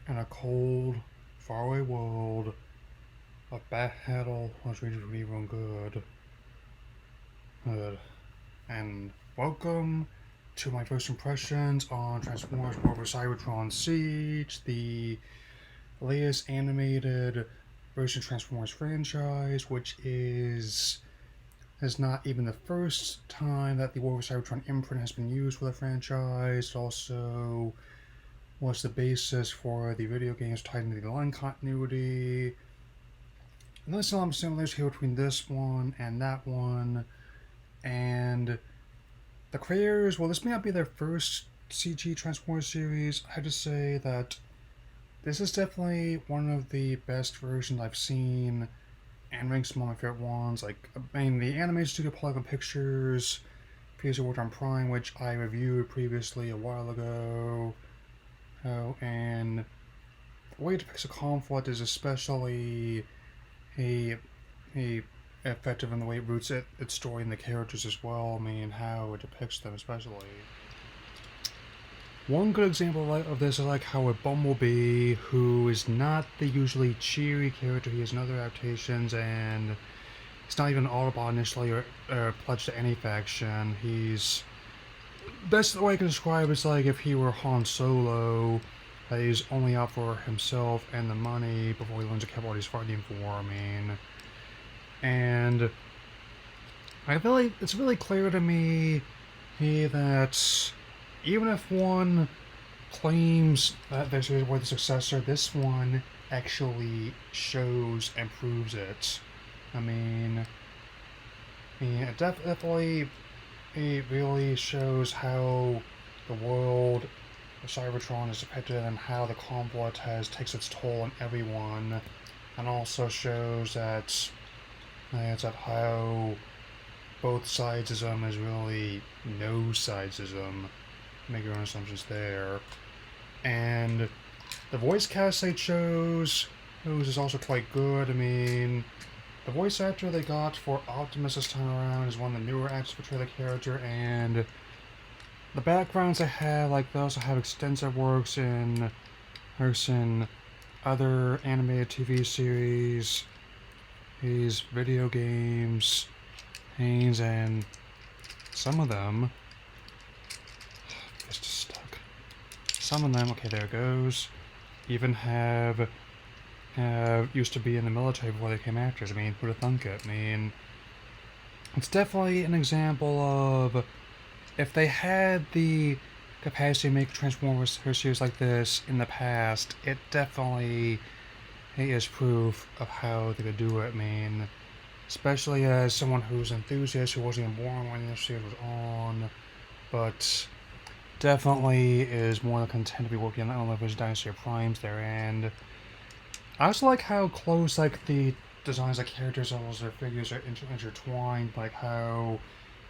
In a cold, faraway world, a battle was ready to be real good. Good. And welcome to my first impressions on Transformers Marvel Cybertron Siege, the latest animated version of Transformers franchise, which is not even the first time that the War of Cybertron imprint has been used for the franchise. It also was the basis for the video games tied into the line continuity. And there's some similarities here between this one and that one. And the creators, well, this may not be their first CG Transformers series. I have to say that this is definitely one of the best versions I've seen, and ranks among my favorite ones. Like, I mean, the animation studio Polygon Pictures previously worked on Prime, which I reviewed previously a while ago. Oh, and the way it depicts a conflict is especially a a effective in the way it roots its story and the characters as well. I mean, how it depicts them especially. One good example of this is like how a Bumblebee, who is not the usually cheery character he is in other adaptations, and he's not even an Autobot initially or pledged to any faction. He's best way I can describe it is like if he were Han Solo, that he's only out for himself and the money before he learns to care what he's fighting for. I mean, and I feel like it's really clear to me that even if one claims that this is the successor, this one actually shows and proves it. I mean, it definitely it really shows how the world of Cybertron is depicted and how the conflict takes its toll on everyone, and also shows that how both sidesism is really no sidesism. Make your own assumptions there. And the voice cast they chose is also quite good. I mean, the voice actor they got for Optimus this time around is one of the newer actors to portray the character, and the backgrounds they have, like, they also have extensive works in other animated TV series, these video games, and some of them. It's just stuck. Some of them, okay, there it goes, even have used to be in the military before they became actors. I mean, who'd have thunk it? I mean, it's definitely an example of if they had the capacity to make Transformers series like this in the past, it definitely is proof of how they could do it. I mean, especially as someone who's an enthusiast who wasn't even born when this series was on, but definitely is more than content to be working on the Vision Dynasty of Primes there. And I also like how close, like, the designs of characters as well as their figures are intertwined, like how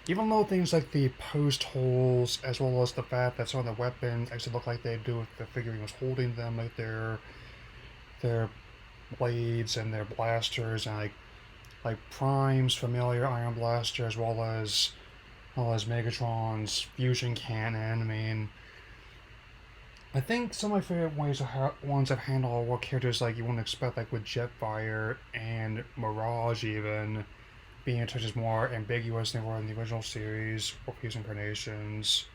even though things like the post holes, as well as the fact that some of the weapons actually look like they do if the figurine was holding them, like their blades and their blasters, and like Prime's familiar iron blaster, as well as Megatron's fusion cannon. I mean, I think some of my favorite ones I've handled are characters like you wouldn't expect, like with Jetfire and Mirage, even being touched as more ambiguous than they were in the original series or previous incarnations.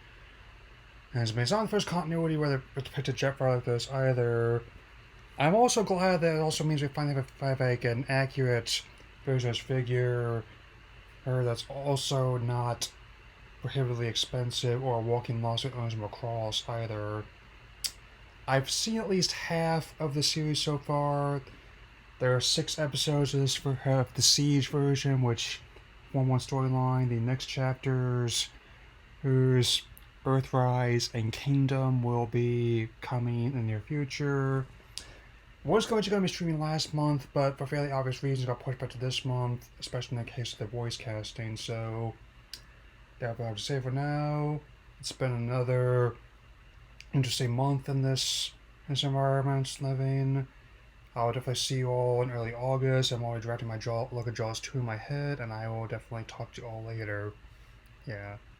And it's not the first continuity where they depicted Jetfire like this either. I'm also glad that it also means we finally have like an accurate version of his figure, or that's also not prohibitively expensive or a walking loss that owns him across either. I've seen at least half of the series so far. There are 6 episodes of this for the Siege version, which form one storyline. The next chapters, whose Earthrise and Kingdom, will be coming in the near future. Was going to be streaming last month, but for fairly obvious reasons got pushed back to this month, especially in the case of the voice casting. So that's what I have to say for now. It's been another interesting month in this environment living. I'll definitely see you all in early August. I'm already drafting my Jaws 2 in my head, and I will definitely talk to you all later. Yeah.